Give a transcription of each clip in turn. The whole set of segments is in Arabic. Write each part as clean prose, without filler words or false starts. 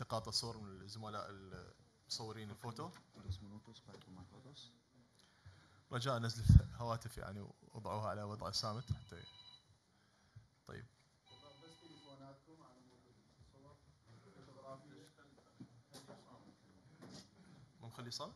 التقاط الصور من الزملاء المصورين الفوتو. رجاء نزل الهواتف يعني ووضعوها على وضع الصامت حتى. طيب مو مخلي صوت؟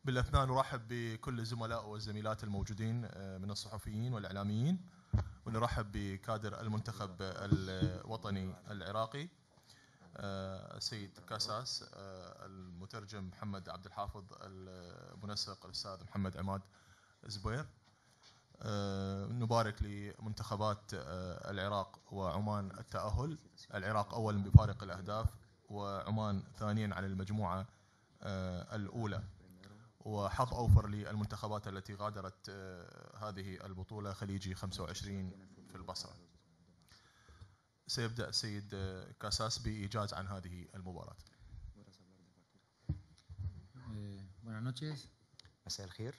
بالأثناء نرحب بكل الزملاء والزميلات الموجودين من الصحفيين والإعلاميين، ونرحب بكادر المنتخب الوطني العراقي السيد كاساس، المترجم محمد عبد الحافظ، المنسق الأستاذ محمد عماد زبير. نبارك لمنتخبات العراق وعمان التأهل، العراق أولا بفارق الأهداف وعمان ثانيا على المجموعة الأولى، وحظ أوفر للمنتخبات التي غادرت هذه البطولة خليجي 25 في البصرة. سيبدأ السيد كاساس بإيجاز عن هذه المباراة. Buenas noches. مساء الخير.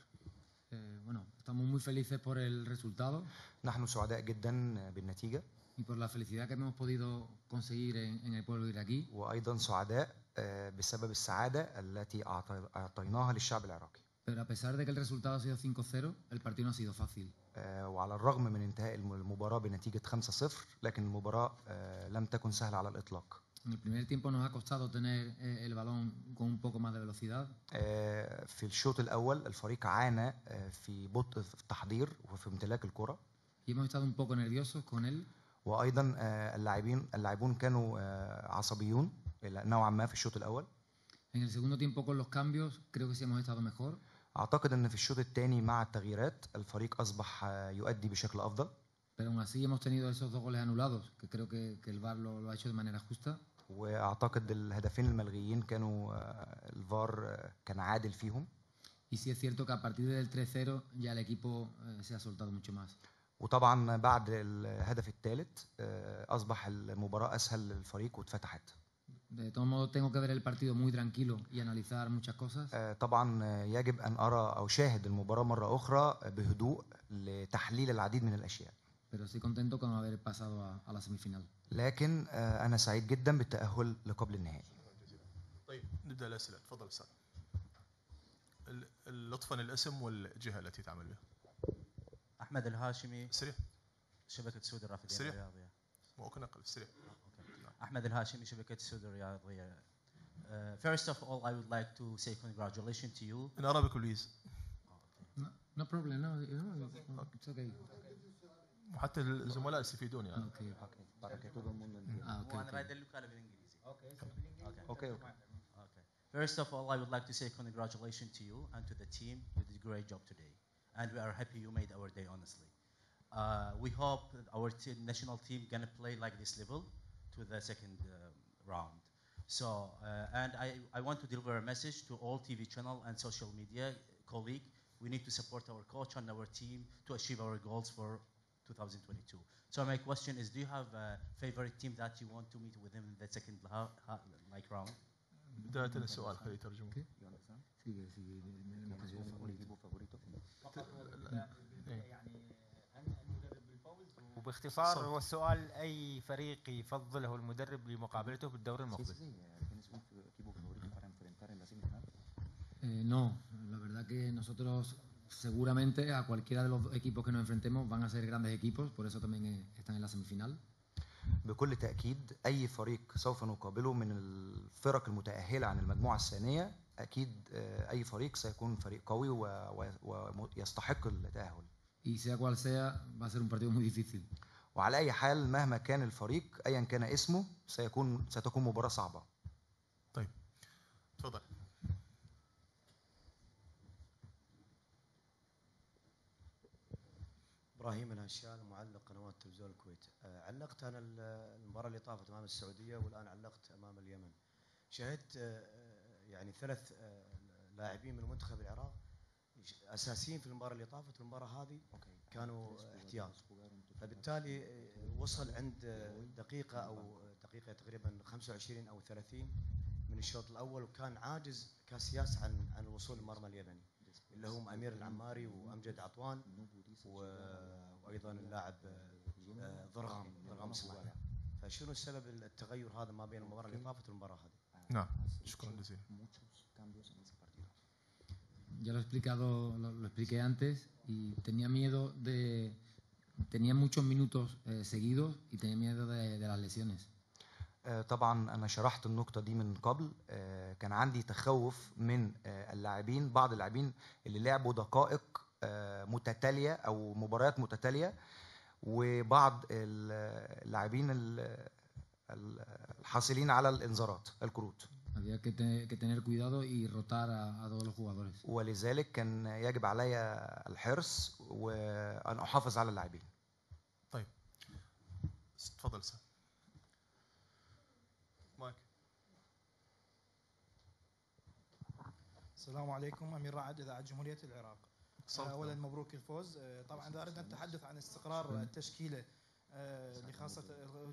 Bueno, estamos muy felices por el resultado. نحن سعداء جدا بالنتيجة. Y por la felicidad que hemos podido conseguir en el pueblo iraquí. وأيضا سعداء بسبب السعادة التي أعطيناها للشعب العراقي. Pero a pesar de que el resultado ha sido 5-0, el partido no ha sido fácil. وعلى الرغم من انتهاء المباراة بنتيجة 5-0، لكن المباراة لم تكن سهلة على الإطلاق. En el primer tiempo nos ha costado tener el balón con un poco más de velocidad. في الشوط الأول الفريق عانى في بطء في التحضير وفي امتلاك الكرة. Y hemos estado un poco nerviosos con él. وأيضا اللاعبون كانوا عصبيون نوعا ما في الشوط الأول. En el segundo tiempo con los cambios creo que sí hemos estado mejor. أعتقد أن في الشوط الثاني مع التغييرات الفريق أصبح يؤدي بشكل أفضل. Pero aún así hemos tenido esos 2 goles anulados, que creo que el VAR lo ha hecho de manera justa. وأعتقد الهدفين الملغيين كانوا الفار كان عادل فيهم. Y sí es cierto que a partir del 3-0 ya el equipo se ha soltado mucho más. وطبعا بعد الهدف الثالث أصبح المباراة أسهل للفريق واتفتحت. De todos modos tengo que ver el partido muy tranquilo y analizar muchas cosas. طبعا يجب أن أرى أو شاهد المباراة مرة أخرى بهدوء لتحليل العديد من الأشياء. Pero estoy contento con haber pasado a la semifinal. لكن أنا سعيد جدا بالتأهل لقبل النهائي. طيب نبدأ الأسئلة. تفضل أستاذ. لطفا الاسم والجهة التي تعمل بها. أحمد الهاشمي. سريع. شبكة سود الرافدين الرياضية. ممكن أقل سريع. أحمد الهاشمي شبكة سود الرياضية. First of all, I would like to say congratulations to you. In Arabic, please. No problem. No, it's okay. وحتى الزملاء يستفيدون يعني. اوكي. وأنا رايد أتكلم بالإنجليزي. Okay. First of all, I would like to say congratulations to you and to the team. You did a great job today, and we are happy you made our day. Honestly, we hope our national team gonna play like this level to the second round. So, and I want to deliver a message to all TV channel and social media colleague. We need to support our coach and our team to achieve our goals for 2022. So my question is, do you have a favorite team that you want to meet within the second round? بداية السؤال خليه يترجمه. وباختصار هو السؤال أي فريق يفضله المدرب لمقابلته بالدور المقبل؟ No, la verdad que nosotros seguramente a cualquiera de los equipos que nos enfrentemos van a ser grandes equipos, por eso también están en la semifinal. بكل تأكيد أي فريق سوف نقابله من الفرق المتأهلة عن المجموعة الثانية أكيد أي فريق سيكون فريق قوي ويستحق التأهل. Y sea cual sea, va a ser un partido muy difícil. وعلى أي حال مهما كان الفريق أيا كان اسمه ستكون مباراة صعبة. طيب تفضل. إبراهيم الهشام معلق قنوات تلفزيون الكويت. علقت أنا المباراة اللي طافت أمام السعودية والآن علقت أمام اليمن. شاهدت يعني 3 لاعبين من منتخب العراق أساسيين في المباراة اللي طافت، والمباراة هذه كانوا احتياط، فبالتالي وصل عند دقيقة تقريبا 25 أو 30 من الشوط الأول، وكان عاجز كاسياس عن الوصول لمرمى اليمني. اللي هم امير العماري وامجد عطوان وايضا اللاعب ضرغام صلاح. فشنو السبب التغير هذا ما بين المباراه اللي طافت والمباراه هذه؟ نعم شكرا جزيلا. Ya lo he explicado, lo expliqué antes y tenía muchos minutos seguidos y tenía miedo de las lesiones. طبعا انا شرحت النقطه دي من قبل. كان عندي تخوف من اللاعبين، بعض اللاعبين اللي لعبوا دقائق متتاليه او مباريات متتاليه، وبعض اللاعبين الحاصلين على الانذارات الكروت. Había que tener cuidado y rotar a todos los jugadores. ولذلك كان يجب علي الحرص وان احافظ على اللاعبين. طيب تفضل سام. مايك. السلام عليكم، امير رعد اذاعه جمهوريه العراق. اولا مبروك الفوز. طبعا اذا اردنا التحدث عن استقرار التشكيله لخاصه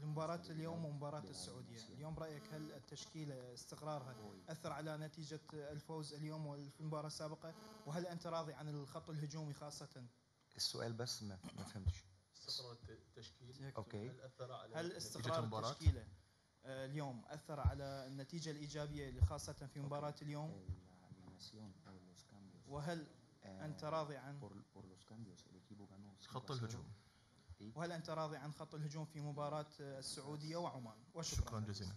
مباراه اليوم ومباراه السعوديه، اليوم برايك هل التشكيله استقرارها اثر على نتيجه الفوز اليوم وفي المباراه السابقه؟ وهل انت راضي عن الخط الهجومي خاصه؟ السؤال بس ما فهمتش. استقرار التشكيل. اوكي. هل استقرار التشكيله اليوم اثر على النتيجه الايجابيه خاصه في مباراه اليوم؟ وهل انت راضي عن خط الهجوم؟ وهل انت راضي عن خط الهجوم في مباراه السعوديه وعمان؟ شكرا جزيلا.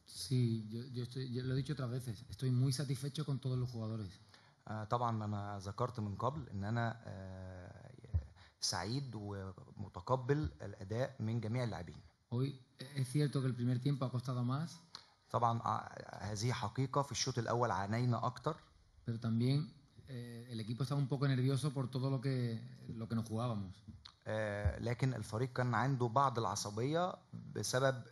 Sí, yo lo he dicho otras veces. Estoy muy satisfecho con todos los jugadores. طبعا انا ذكرت من قبل ان انا سعيد ومتقبل الاداء من جميع اللاعبين. Hoy es cierto que el primer tiempo ha costado más. طبعا هذه حقيقة، في الشوط الأول عانينا أكتر. Pero también el equipo estaba un poco nervioso por todo lo que nos jugábamos. لكن الفريق كان عنده بعض العصبية بسبب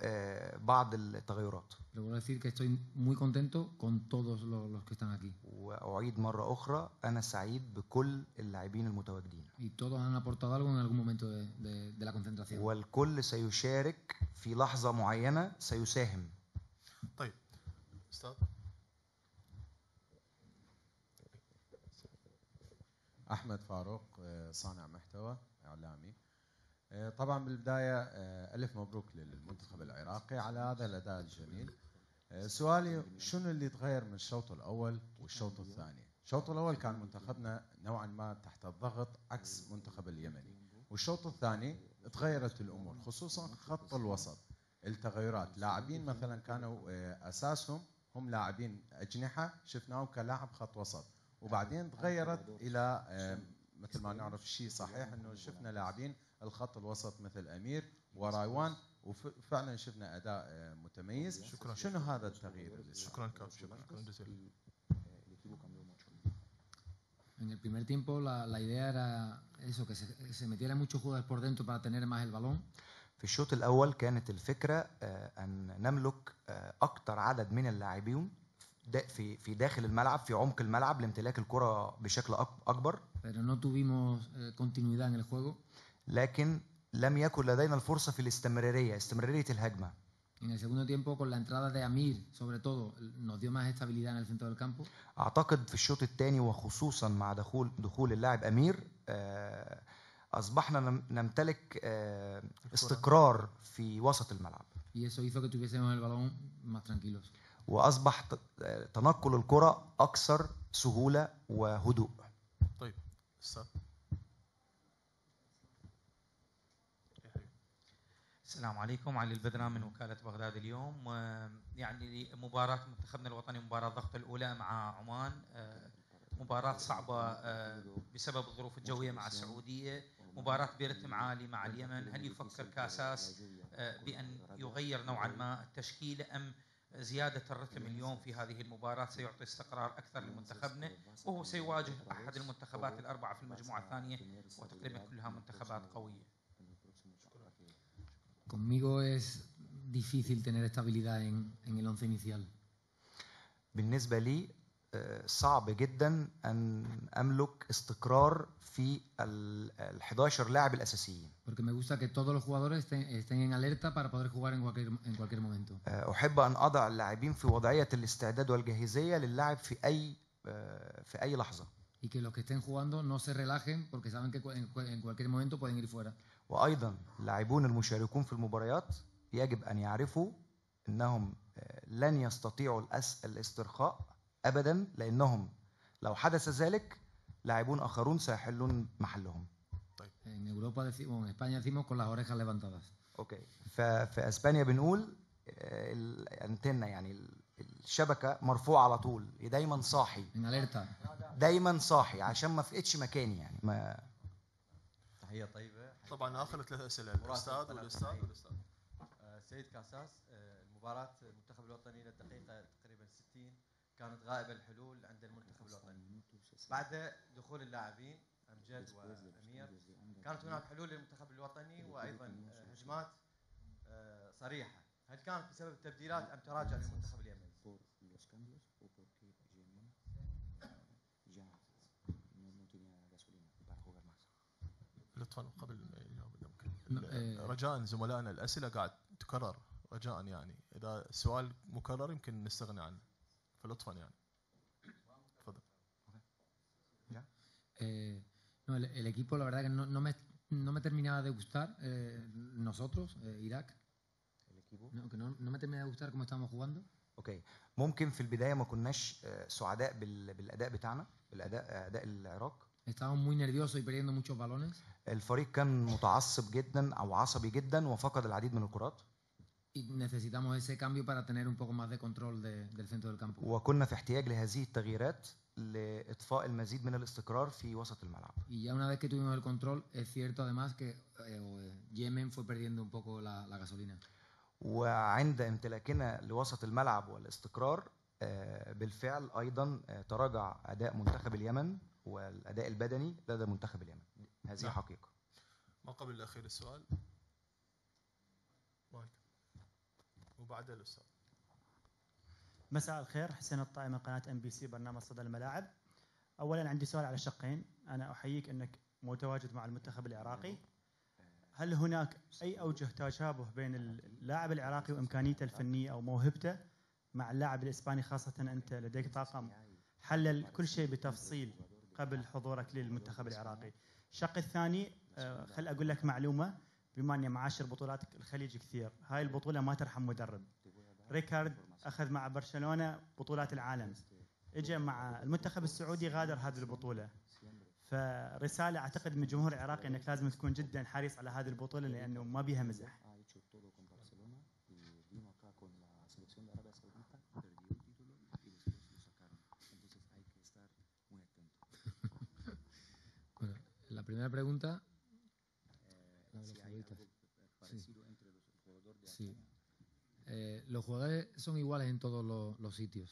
بعض التغيرات. Pero vuelvo a decir que estoy muy contento con todos los que están aquí. وأعيد مرة أخرى أنا سعيد بكل اللاعبين المتواجدين. Y todos han aportado algo en algún momento de la concentración. والكل سيشارك في لحظة معينة، سيساهم. طيب استاذ. أحمد فاروق، صانع محتوى إعلامي. طبعا بالبداية ألف مبروك للمنتخب العراقي على هذا الأداء الجميل. سؤالي شنو اللي تغير من الشوط الأول والشوط الثاني؟ الشوط الأول كان منتخبنا نوعا ما تحت الضغط عكس منتخب اليمني، والشوط الثاني تغيرت الأمور خصوصا خط الوسط. التغيرات لاعبين مثلا كانوا أساسهم هم لاعبين أجنحة، شفناهم كلاعب خط وسط، وبعدين تغيرت إلى مثل ما نعرف شيء صحيح انه شفنا لاعبين الخط الوسط مثل امير ورايوان، وفعلا شفنا اداء متميز. شكرا. شنو هذا التغيير؟ شكرا كابتن. شكرا جزيلا. En el primer tiempo la idea era eso, que se metiera muchos jugadores por dentro para tener más el balón. في الشوط الأول كانت الفكرة أن نملك أكثر عدد من اللاعبين في داخل الملعب، في عمق الملعب، لامتلاك الكرة بشكل أكبر. Pero no tuvimos continuidad en el juego. لكن لم يكن لدينا الفرصة في استمرارية الهجمة. En el segundo tiempo, con la entrada de Amir, sobre todo, nos dio más estabilidad en el centro del campo. أعتقد في الشوط الثاني وخصوصا مع دخول اللاعب أمير أصبحنا نمتلك استقرار في وسط الملعب. Y eso hizo que tuviésemos el balón más tranquilos. وأصبح تنقل الكرة أكثر سهولة وهدوء. طيب استاذ. السلام عليكم، علي البدرة من وكالة بغداد اليوم. يعني مباراة منتخبنا الوطني مباراة ضغط الأولى مع عمان، مباراة صعبة بسبب الظروف الجوية مع السعودية، مباراة برتم عالي مع اليمن. هل يفكر كاساس بأن يغير نوعا ما التشكيلة، أم زيادة الرتم اليوم في هذه المباراة سيعطي استقرار أكثر لمنتخبنا، وهو سيواجه أحد المنتخبات الأربعة في المجموعة الثانية وتقريبا كلها منتخبات قوية؟ Conmigo es difícil tener estabilidad en el once inicial. بالنسبة لي صعب جدا ان املك استقرار في ال 11 لاعب الاساسيين. Porque me gusta que todos los jugadores estén en alerta para poder jugar en cualquier momento. احب ان اضع اللاعبين في وضعيه الاستعداد والجاهزيه للعب في اي لحظه. Y que los que estén jugando no se relajen porque saben que en cualquier momento pueden ir fuera. وايضا اللاعبون المشاركون في المباريات يجب ان يعرفوا انهم لن يستطيعوا الاسترخاء ابدا، لانهم لو حدث ذلك لاعبون اخرون سيحلون محلهم. En Europa decimos, en España decimos con las orejas levantadas. اوكي. ففي اسبانيا بنقول الانتنه يعني الشبكه مرفوعه على طول، دايما صاحي. En alerta. دايما صاحي عشان ما فقدش مكاني يعني ما. تحيه طيبه. طبعا اخر 3 اسئله الاستاذ والاستاذ. سيد كاساس، المباراه المنتخب الوطني للدقيقه تقريبا 60 كانت غائبه الحلول عند المنتخب الوطني. بعد دخول اللاعبين امجد وامير كانت هناك حلول للمنتخب الوطني وايضا هجمات صريحه. هل كانت بسبب التبديلات ام تراجع للمنتخب اليمني؟ لطفا قبل ما يجاوب رجاء زملائنا الاسئله قاعد تكرر، رجاء يعني اذا السؤال مكرر يمكن نستغني عنه، فلطفا يعني تفضل. No, el equipo la verdad que no me terminaba de gustar nosotros, Irak. No, que no me terminaba de gustar cómo estábamos jugando. اوكي. ممكن في البدايه ما كناش سعداء بالاداء بتاعنا، اداء العراق. Estábamos muy nerviosos y perdiendo muchos balones. الفريق كان متعصب جدا او عصبي جدا وفقد العديد من الكرات. Y necesitamos ese cambio para tener un poco más de control del centro del campo. وكنا في احتياج لهذه التغييرات لاطفاء المزيد من الاستقرار في وسط الملعب. Y ya una vez que tuvimos el control, es cierto además que Yemen fue perdiendo un poco la gasolina. وعند امتلاكنا لوسط الملعب والاستقرار بالفعل ايضا تراجع اداء منتخب اليمن والاداء البدني لدى منتخب اليمن. هذه حقيقه. ما قبل الاخير السؤال مايك وبعد الاستاذ. مساء الخير، حسين الطائي من قناه MBC برنامج صدى الملاعب. اولا عندي سؤال على شقين. انا احييك انك متواجد مع المنتخب العراقي. هل هناك اي اوجه تشابه بين اللاعب العراقي وامكانيته الفنيه او موهبته مع اللاعب الاسباني، خاصه انت لديك طاقم حلل كل شيء بتفصيل قبل حضورك للمنتخب العراقي؟ الشق الثاني خل اقول لك معلومه، بما اني معاشر بطولات الخليج كثير، هاي البطوله ما ترحم مدرب. ريكارد اخذ مع برشلونه بطولات العالم، اجى مع المنتخب السعودي غادر هذه البطوله. فرساله اعتقد من الجمهور العراقي انك لازم تكون جدا حريص على هذه البطوله لانه ما بيها مزح. La primera pregunta. Sí. Los jugadores son iguales en todos los sitios.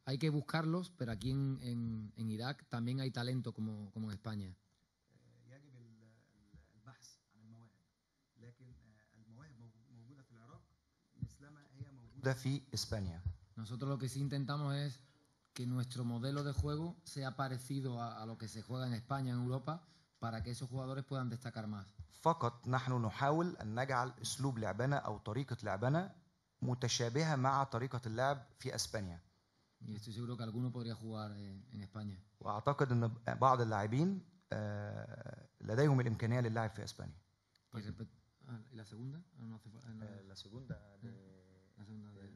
Hay que buscarlos, pero aquí en Irak también hay talento como en España. في اسبانيا. Nosotros lo que sí intentamos es que nuestro modelo de juego sea parecido a lo que se juega en España, en Europa, para que esos jugadores puedan destacar más. فقط نحن نحاول ان نجعل اسلوب لعبنا او طريقه لعبنا متشابهه مع طريقه اللعب في اسبانيا. Y estoy seguro que alguno podría jugar en España. واعتقد ان بعض اللاعبين لديهم الامكانيه للعب في اسبانيا. ¿Y la segunda? La segunda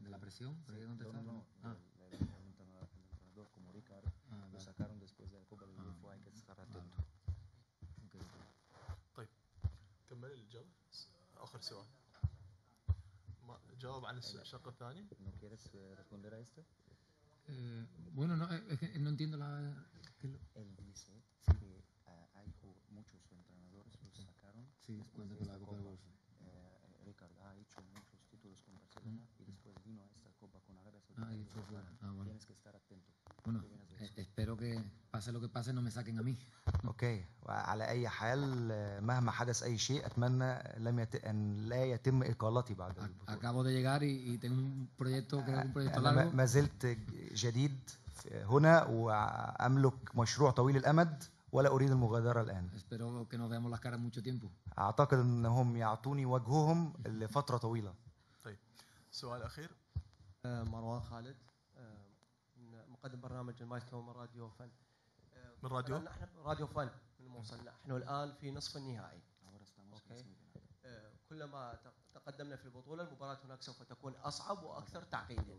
de la presión, pero hay que contestar. No, el entrenador como Ricardo lo sacaron después de la Copa del Mundo, hay que estar atento. طيب كمل الجواب. اخر سؤال. جاوب عن الشق الثاني. ¿No quieres responder a esto? Bueno, no, es que no entiendo la. Él dice que hay muchos entrenadores los sacaron. Sí, después de la Copa del Golfo. Ricardo ha hecho muchos títulos con Barcelona y después vino a esta Copa con Arabia Saudita. Bueno. Tienes que estar atento. Bueno, espero que pase lo que pase no me saquen a mí. اوكي، وعلى اي حال مهما حدث اي شيء اتمنى ان لا يتم اقالتي بعد البطوله. Acabo de llegar y tengo un proyecto, creo que un proyecto انا largo. ما زلت جديد هنا واملك مشروع طويل الامد ولا اريد المغادره الان. Espero que nos veamos las caras mucho tiempo. اعتقد انهم يعطوني وجههم لفتره طويله. طيب سؤال اخير. مروان خالد، مقدم برنامج المايسترو من راديو فن. من راديو؟ نحن راديو فن من الموصل. نحن الان في نصف النهائي. أوكي. كلما تقدمنا في البطوله المباراه هناك سوف تكون اصعب واكثر تعقيدا،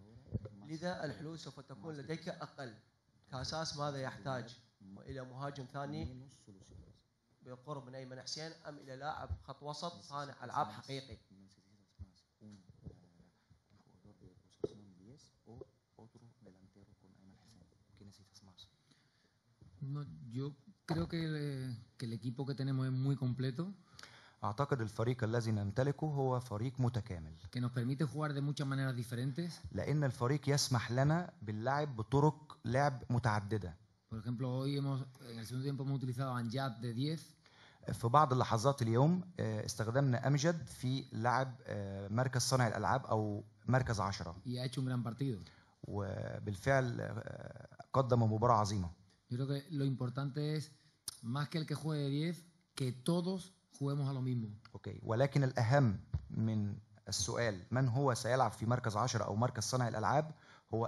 لذا الحلول سوف تكون لديك اقل. كاساس ماذا يحتاج؟ الى مهاجم ثاني بالقرب من ايمن حسين ام الى لاعب خط وسط صانع العاب حقيقي؟ No, yo creo que el equipo que tenemos es muy completo. أعتقد الفريق الذي نمتلكه هو فريق متكامل. Que nos permite jugar de muchas maneras diferentes. لأن الفريق يسمح لنا باللعب بطرق لعب متعددة. Por ejemplo, hoy en el segundo tiempo hemos utilizado a Anjad de 10. في بعض اللحظات اليوم استخدمنا أمجد في لعب مركز صانع الألعاب أو مركز 10. Y ha hecho un gran partido. وبالفعل قدم مباراة عظيمة. Yo creo que lo importante es más que el que juegue de 10, que todos juguemos a lo mismo. اوكي، ولكن الأهم من السؤال من هو سيلعب في مركز 10 أو مركز صانع الألعاب هو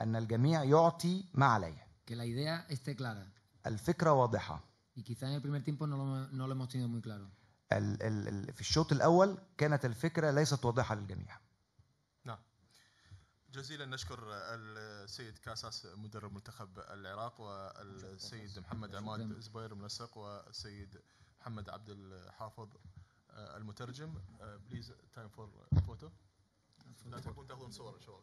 أن الجميع يعطي ما عليه. Que la idea esté clara. الفكرة واضحة. Y quizá en el primer tiempo no lo hemos tenido muy claro. في الشوط الأول كانت الفكرة ليست واضحة للجميع. نعم. جزيلا نشكر السيد كاساس مدرب منتخب العراق والسيد محمد عماد زبير منسق والسيد محمد عبد الحافظ المترجم. بليز تايم فور فوتو. لا تكون تاخذون صور شباب.